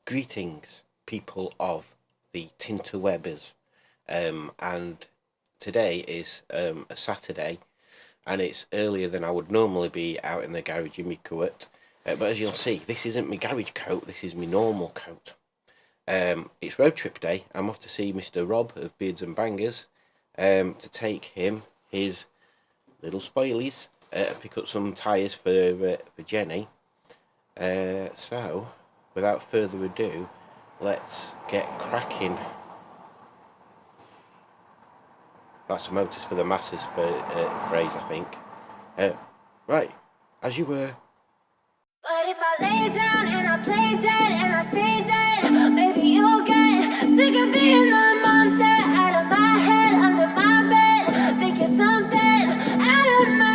Greetings, people of the Tinterwebbers, and today is a Saturday, and it's earlier than I would normally be out in the garage in my coat. But as you'll see, this isn't my garage coat, this is my normal coat. It's road trip day. I'm off to see Mr. Rob of Beards and Bangers to take him his little spoilies, pick up some tyres for Jenny. So, without further ado, let's get cracking. That's the Motors for the Masses phrase, I think. Right, as you were. But if I lay down and I play dead and I stay dead, maybe you'll get sick of being the monster out of my head, under my bed. Think you're something out of my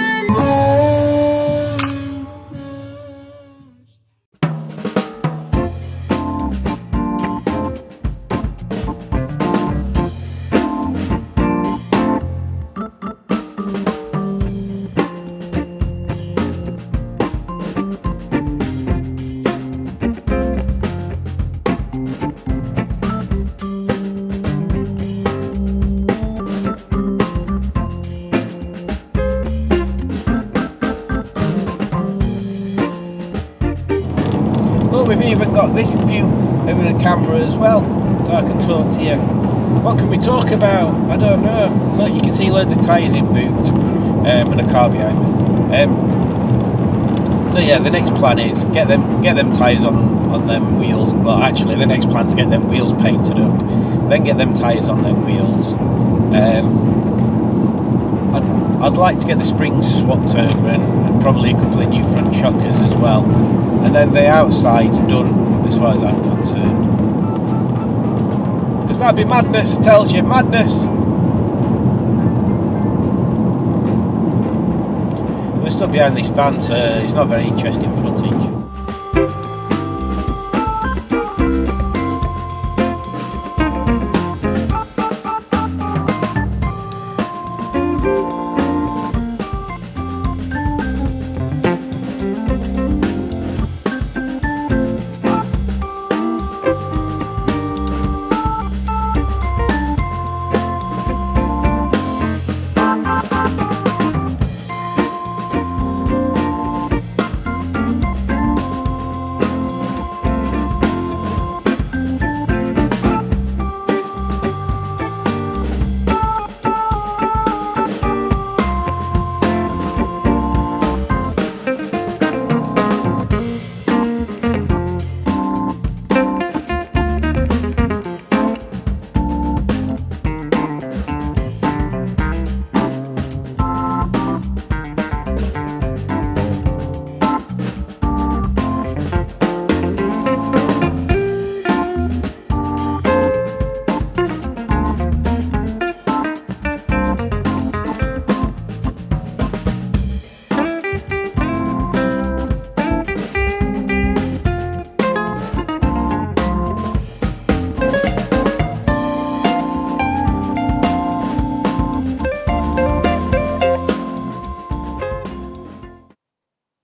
Oh, we've even got this view over the camera as well, so I can talk to you. What can we talk about? I don't know. Look, you can see loads of tyres in boot, and a car behind me. So yeah, the next plan is get them tyres on them wheels. Well, actually, the next plan is get them wheels painted up, then get them tyres on them wheels. I'd like to get the springs swapped over and probably a couple of new front shockers as well. And then the outside's done as far as I'm concerned. Because that'd be madness, it tells you, madness. We're stuck behind this van, so it's not very interesting footage.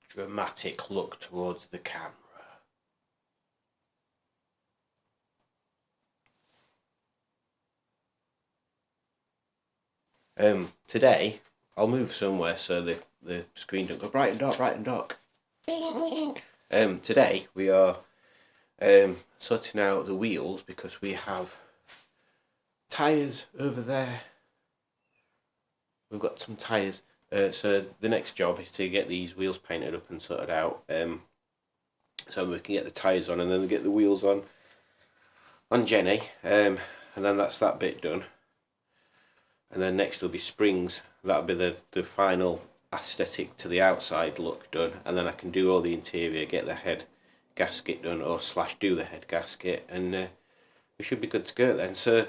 Dramatic look towards the camera. Today I'll move somewhere so the screen don't go bright and dark. Today we are sorting out the wheels because we have tyres over there. We've got some tyres. So the next job is to get these wheels painted up and sorted out, so we can get the tyres on and then get the wheels on Jenny, and then that's that bit done. And then next will be springs. That'll be the final aesthetic to the outside look done, and then I can do all the interior, get the head gasket done, or / do the head gasket, and we should be good to go then. So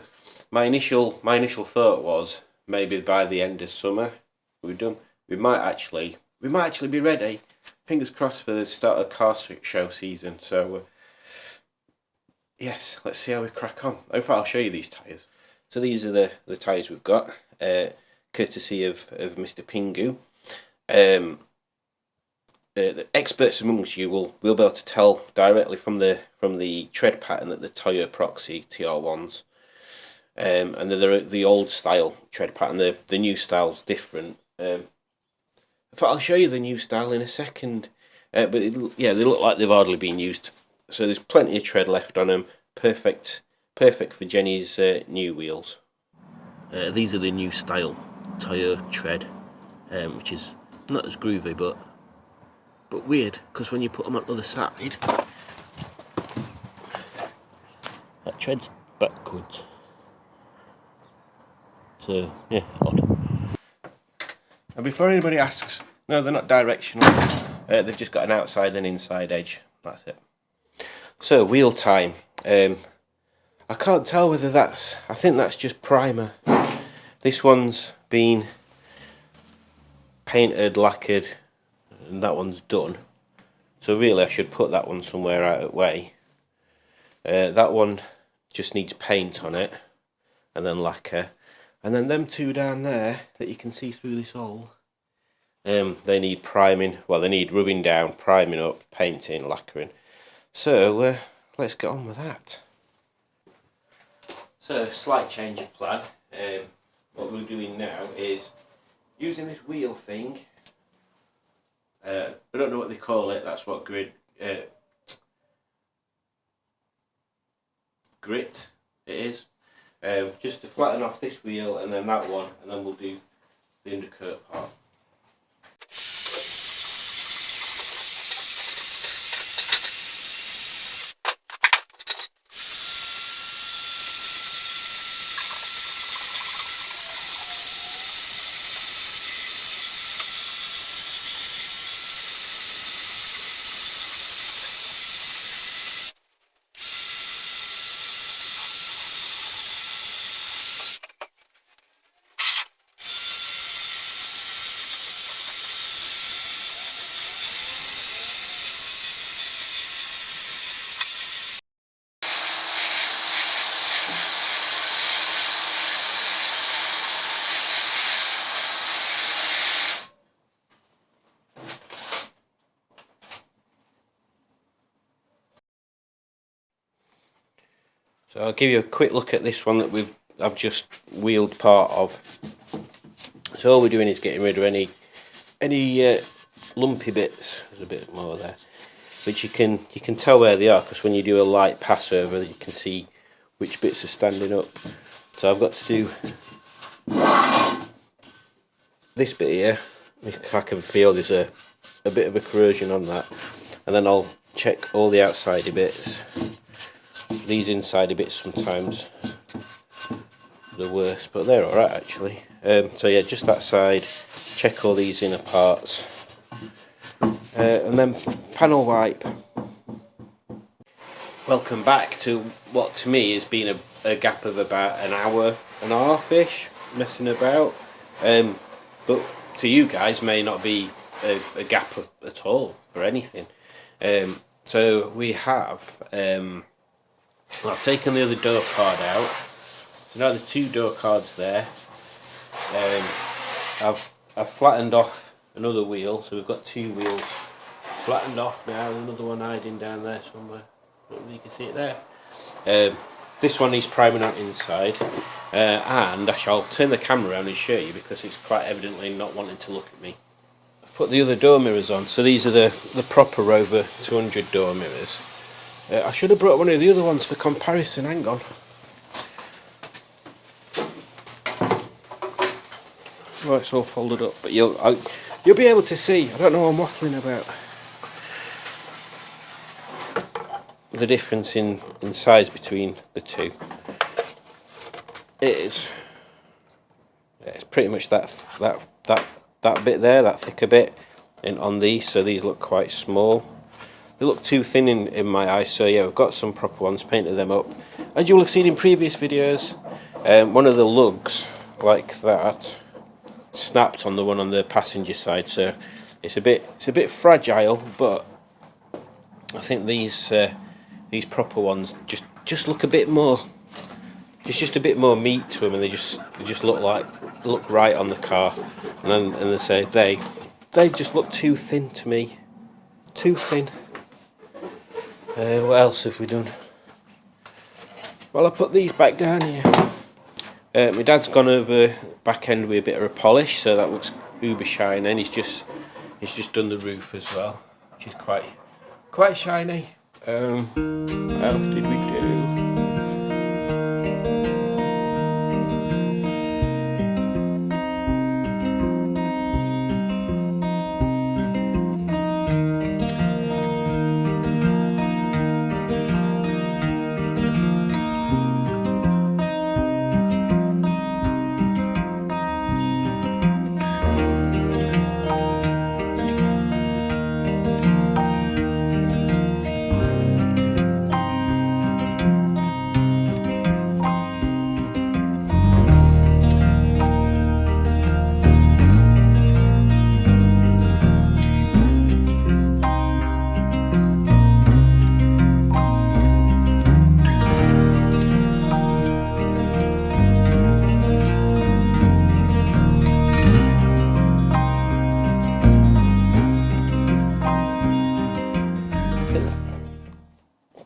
my initial thought was maybe by the end of summer we're done. We might actually be ready. Fingers crossed for the start of car show season. So yes, let's see how we crack on. In fact, I'll show you these tyres. So these are the tyres we've got, courtesy of Mr. Pingu. the experts amongst you will be able to tell directly from the tread pattern that the Toyo Proxy TR1s, and then they're the old style tread pattern. The new style's different. In fact, I'll show you the new style in a second. But yeah, they look like they've hardly been used. So there's plenty of tread left on them. Perfect for Jenny's new wheels. These are the new style Toyo tread, which is not as groovy, but weird, because when you put them on the other side, that tread's backwards. So yeah, odd. And before anybody asks, no, they're not directional. They've just got an outside and inside edge. That's it. So wheel time. I can't tell whether that's. I think that's just primer. This one's been painted, lacquered, and that one's done. So really, I should put that one somewhere out of the way. That one just needs paint on it, and then lacquer. And then them two down there that you can see through this hole, they need priming. Well, they need rubbing down, priming up, painting, lacquering. So let's get on with that. So slight change of plan. What we're doing now is using this wheel thing. I don't know what they call it. That's what grit it is. Just to flatten off this wheel and then that one, and then we'll do the undercut part. So I'll give you a quick look at this one that I've just wheeled part of. So all we're doing is getting rid of any lumpy bits. There's a bit more there, which you can tell where they are, because when you do a light pass over, you can see which bits are standing up. So I've got to do this bit here. I can feel there's a bit of a corrosion on that, and then I'll check all the outside bits. These inside bits sometimes the worst, but they're alright actually. So yeah, just that side, check all these inner parts, and then panel wipe. Welcome back to what to me has been a gap of about an hour and a half-ish messing about, but to you guys may not be a gap at all for anything. So we have I've taken the other door card out, so now there's two door cards there. I've flattened off another wheel, so we've got two wheels flattened off now, another one hiding down there somewhere. I don't know if you can see it there. This one needs priming on inside, and I shall turn the camera around and show you because it's quite evidently not wanting to look at me. I've put the other door mirrors on, so these are the proper Rover 200 door mirrors. I should have brought one of the other ones for comparison, hang on. Oh, it's all folded up, but you'll be able to see. I don't know what I'm waffling about. The difference in size between the two. It's pretty much that bit there, that thicker bit, and on these, so these look quite small. They look too thin in my eyes, so yeah, we've got some proper ones, painted them up. As you will have seen in previous videos, one of the lugs, like that, snapped on the one on the passenger side, so it's a bit fragile, but I think these proper ones just look a bit more. There's just a bit more meat to them, and they just look right on the car, and they say they just look too thin to me. too thin. What else have we done? Well, I put these back down here. My dad's gone over back end with a bit of a polish, so that looks uber shiny. And he's just done the roof as well, which is quite shiny. What else did we do?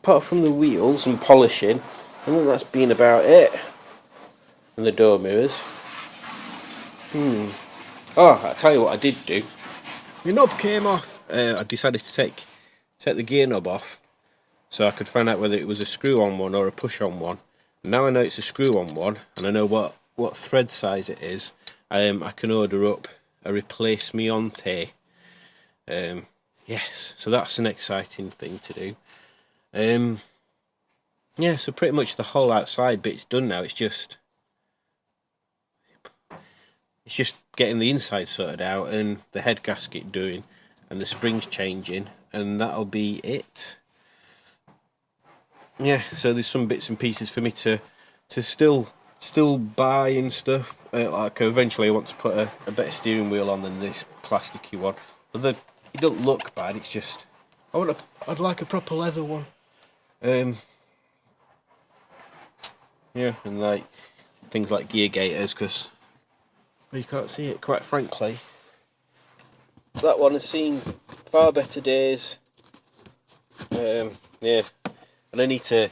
Apart from the wheels and polishing, I think that's been about it. And the door mirrors. Oh, I'll tell you what I did do. The knob came off. I decided to take the gear knob off so I could find out whether it was a screw-on one or a push-on one. And now I know it's a screw-on one, and I know what thread size it is. I can order up a replacement. Yes, so that's an exciting thing to do. Yeah, so pretty much the whole outside bit's done now. It's just getting the inside sorted out and the head gasket doing and the springs changing, and that'll be it. Yeah, so there's some bits and pieces for me to still buy and stuff. Like eventually I want to put a better steering wheel on than this plasticky one. But it don't look bad. It's just I'd like a proper leather one. Yeah, and like things like gear gaiters, because you can't see it, quite frankly. That one has seen far better days. Yeah, and I need to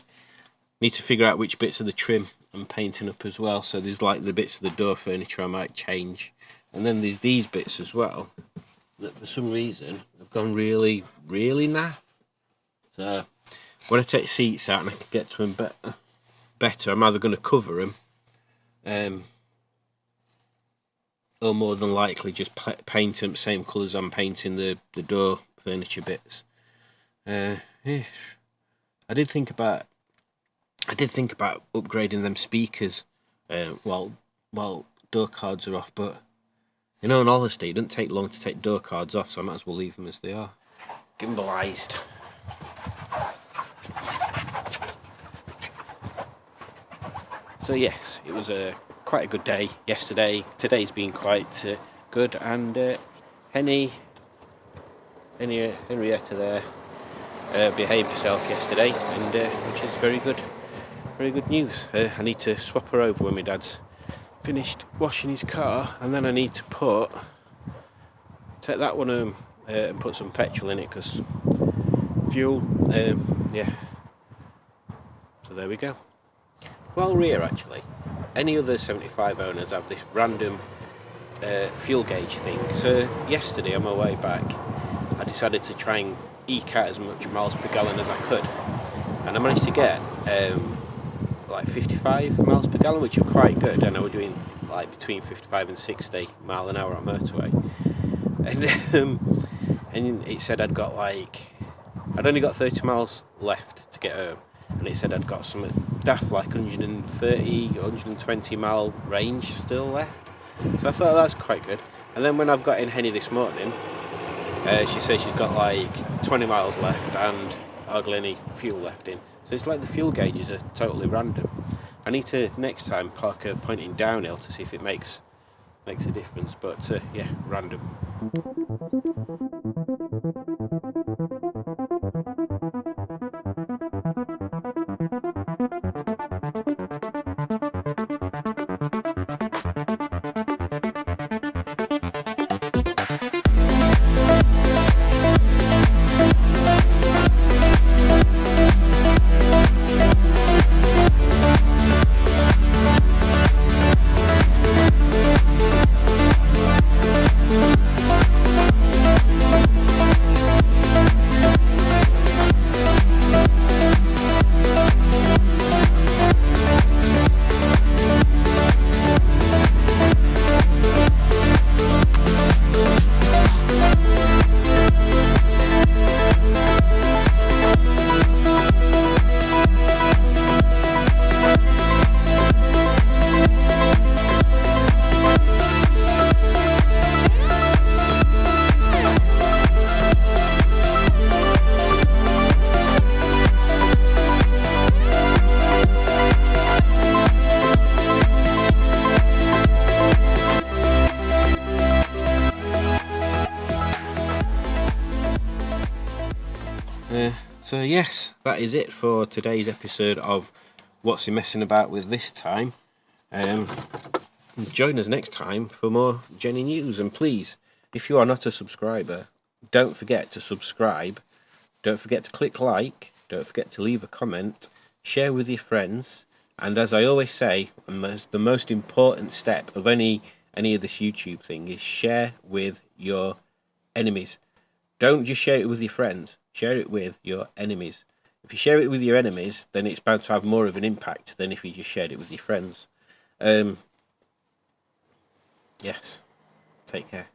figure out which bits of the trim I'm painting up as well. So there's like the bits of the door furniture I might change, and then there's these bits as well that for some reason have gone really naff. So when I take seats out and I can get to them better, I'm either going to cover them, or more than likely just paint them same colours I'm painting the door furniture bits. I did think about upgrading them speakers while door cards are off, but in all honesty, it doesn't take long to take door cards off, so I might as well leave them as they are. Gimbalised. So yes, it was quite a good day yesterday. Today's been quite good, and Henrietta there behaved herself yesterday, and which is very good news. I need to swap her over when my dad's finished washing his car, and then I need to take that one home and put some petrol in it, because fuel. Yeah. So there we go. While we're here, actually, any other 75 owners have this random fuel gauge thing. So yesterday on my way back, I decided to try and eke out as much miles per gallon as I could, and I managed to get like 55 miles per gallon, which are quite good. And I was doing like between 55 and 60 mile an hour on motorway, and it said I'd only got 30 miles left to get home, and it said I'd got some daft like 130 120 mile range still left. So I thought that's quite good. And then when I've got in Henny this morning, she says she's got like 20 miles left and hardly any fuel left in. So it's like the fuel gauges are totally random. I need to next time park her pointing downhill to see if it makes a difference, but yeah, random. So yes, that is it for today's episode of What's He Messing About With This Time. Join us next time for more Jenny news, and please, if you are not a subscriber, don't forget to subscribe, don't forget to click like, don't forget to leave a comment, share with your friends, and as I always say, the most important step of any of this YouTube thing is share with your enemies. Don't just share it with your friends, share it with your enemies. If you share it with your enemies, then it's bound to have more of an impact than if you just shared it with your friends. Yes, take care.